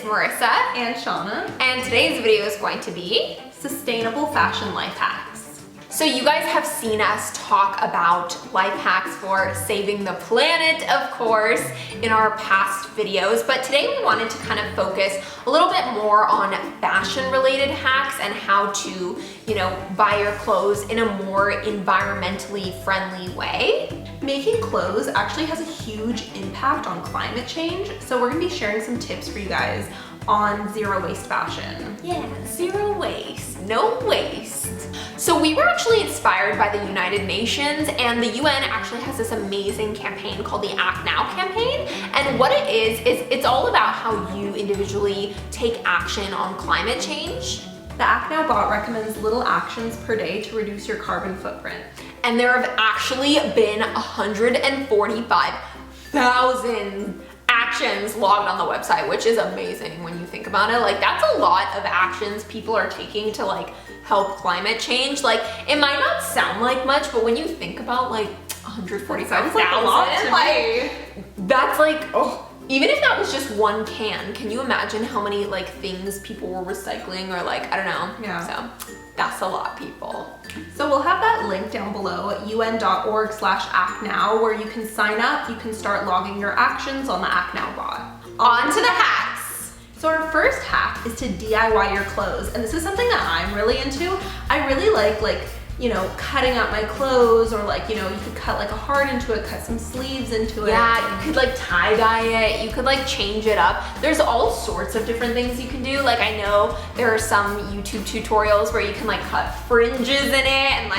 Marissa and Shanna, and today's video is going to be sustainable fashion life hacks. So you guys have seen us talk about life hacks for saving the planet, of course, in our past videos, but today we wanted to kind of focus a little bit more on fashion related hacks and how to, buy your clothes in a more environmentally friendly way. Making clothes actually has a huge impact on climate change, so we're gonna be sharing some tips for you guys on zero waste fashion. Yeah, zero waste, no waste. So we were actually inspired by the United Nations, and the UN actually has this amazing campaign called the Act Now campaign. And what it is it's all about how you individually take action on climate change. The Act Now bot recommends little actions per day to reduce your carbon footprint. And there have actually been 145,000 actions logged on the website, which is amazing when you think about it. Like, that's a lot of actions people are taking to help climate change. Like, it might not sound like much, but when you think about 145,000, like a lot to me. That's even if that was just one can you imagine how many things people were recycling, or I don't know. Yeah. So that's a lot, people. So we'll have that link down below at un.org/actnow, where you can sign up, you can start logging your actions on the Act Now bot. On to the hacks. So our first hack is to DIY your clothes, and this is something that I'm really into. I really like cutting up my clothes, or you could cut a heart into it, cut some sleeves into it. Yeah, you could tie-dye it, you could change it up. There's all sorts of different things you can do. I know there are some YouTube tutorials where you can cut fringes in it and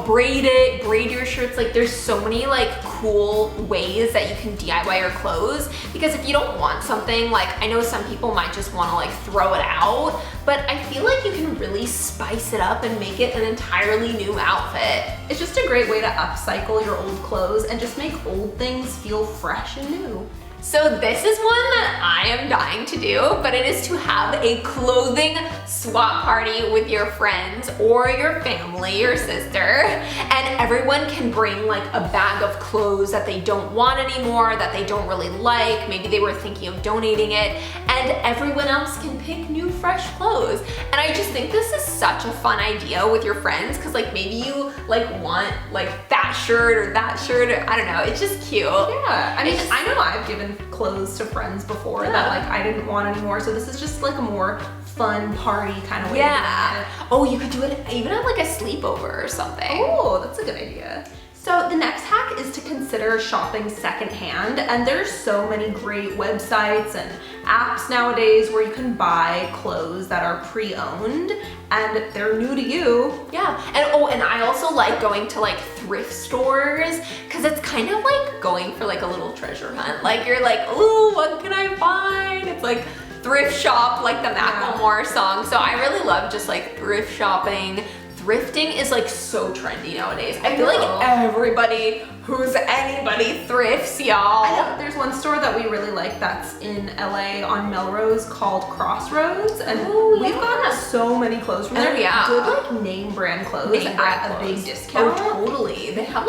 braid your shirts. There's so many cool ways that you can DIY your clothes, because if you don't want something, I know some people might just want to throw it out, but I feel you can really spice it up and make it an entirely new outfit. It's just a great way to upcycle your old clothes and just make old things feel fresh and new. So this is one that I am dying to do, but it is to have a clothing swap party with your friends or your family, your sister, and everyone can bring a bag of clothes that they don't want anymore, that they don't really like, maybe they were thinking of donating it, and everyone else can pick new fresh clothes. And I just think this is such a fun idea with your friends, because maybe you want that shirt or that shirt, or I don't know, it's just cute. Yeah, I mean, I know I've given clothes to friends before that I didn't want anymore, so this is just a more fun party kind of way. Yeah. Oh, you could do it even at a sleepover or something. Oh, that's a good idea. So the next hack is to consider shopping secondhand, and there's so many great websites and apps nowadays where you can buy clothes that are pre-owned and they're new to you. Yeah, and I also like going to thrift stores, because it's kind of going for a little treasure hunt. You're ooh, what can I find? It's thrift shop, the Macklemore song. So I really love just thrift shopping. Thrifting is so trendy nowadays. I feel everybody who's anybody thrifts, y'all. I know, there's one store that we really like that's in LA on Melrose called Crossroads, and we've gotten so many clothes from there. Yeah. Good name brand clothes at a big discount. Oh, totally. They have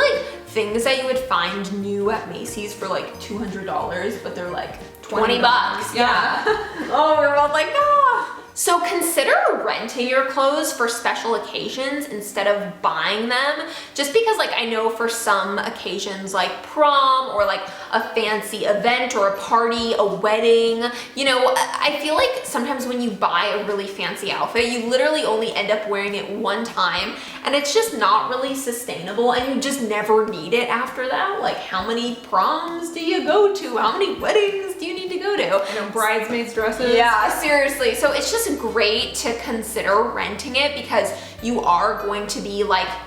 things that you would find new at Macy's for $200, but they're $20. Yeah. Oh, we're both ah. So consider renting your clothes for special occasions instead of buying them, just because I know for some occasions prom or a fancy event or a party, a wedding, I feel sometimes when you buy a really fancy outfit, you literally only end up wearing it one time, and it's just not really sustainable, and you just never need it after that. How many proms do you go to? How many weddings do you need to go to? Bridesmaids dresses. Yeah, seriously. So it's just great to consider renting it, because you are going to be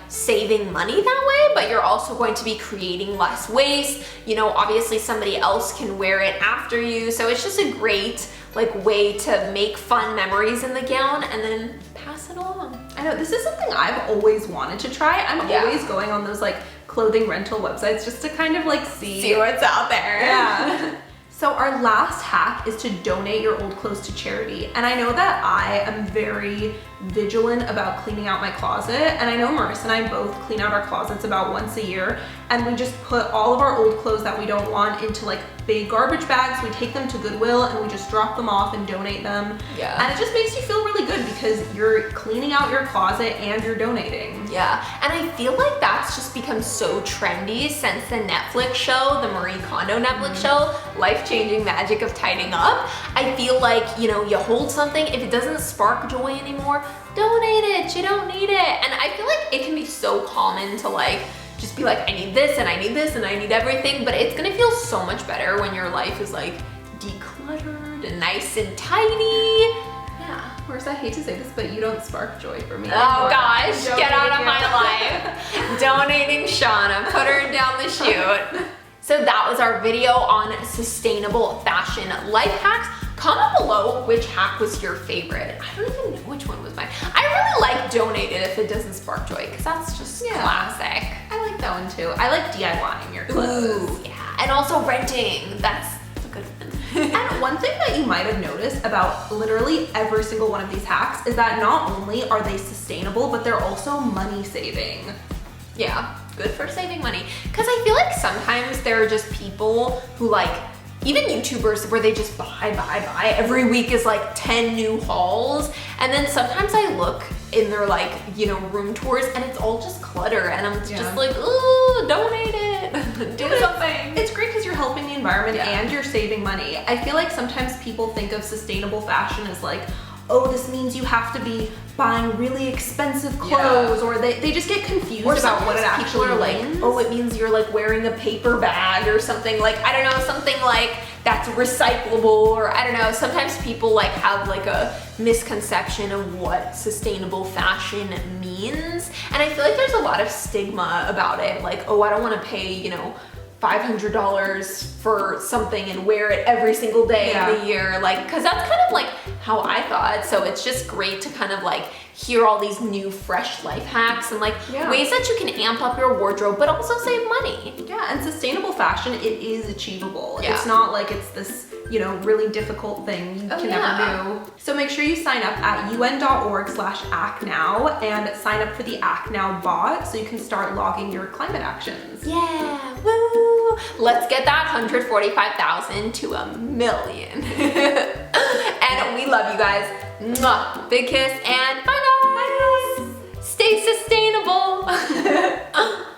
saving money that way, but you're also going to be creating less waste. Obviously somebody else can wear it after you. So it's just a great way to make fun memories in the gown and then pass it along. I know, this is something I've always wanted to try. I'm always going on those clothing rental websites just to kind of see what's out there. Yeah. So our last hack is to donate your old clothes to charity. And I know that I am very vigilant about cleaning out my closet. And I know Marissa and I both clean out our closets about once a year. and we just put all of our old clothes that we don't want into like big garbage bags. We take them to Goodwill and we just drop them off and donate them. Yeah. And it just makes you feel really good because you're cleaning out your closet and you're donating. Yeah, and I feel like that's just become so trendy since the Netflix show, the Marie Kondo Netflix show, Life-Changing Magic of Tidying Up. I feel like, you know, you hold something, if it doesn't spark joy anymore, donate it, you don't need it. And I feel like it can be so common to like, just be like, I need this and I need this and I need everything, but it's gonna feel so much better when your life is like decluttered and nice and tidy. Yeah, Marissa, I hate to say this, but you don't spark joy for me. Oh gosh, get out of my life. Donating Shanna, put her down the chute. So that was our video on sustainable fashion life hacks. Comment below which hack was your favorite. I don't even know which one was mine. I really like donate it if it doesn't spark joy, because that's just classic. I like that one too. I like DIYing your clothes. Ooh, yeah, and also renting. That's a good one. And one thing that you might have noticed about literally every single one of these hacks is that not only are they sustainable, but they're also money saving. Yeah, good for saving money. Because I feel like sometimes there are just people who like, even YouTubers where they just buy. Every week is like 10 new hauls. And then sometimes I look in their like, you know, room tours and it's all just clutter. And I'm just like, ooh, donate it. Do something. It's great because you're helping the environment and you're saving money. I feel like sometimes people think of sustainable fashion as like, oh, this means you have to be buying really expensive clothes, or they just get confused about what it actually means. Like, oh, it means you're like wearing a paper bag or something, like, I don't know, something like that's recyclable, or I don't know, sometimes people like have like a misconception of what sustainable fashion means, and I feel like there's a lot of stigma about it, like, oh, I don't want to pay, you know, $500 for something and wear it every single day of the year, like, because that's kind of like how I thought. So it's just great to kind of like hear all these new fresh life hacks and like ways that you can amp up your wardrobe but also save money. Yeah, and sustainable fashion, it is achievable. It's not like it's this, you know, really difficult thing you can never do. So make sure you sign up at un.org/actnow and sign up for the Act Now bot so you can start logging your climate actions. Yeah, woo! Let's get that 145,000 to 1 million. And we love you guys. Mwah. Big kiss and bye guys. Stay sustainable.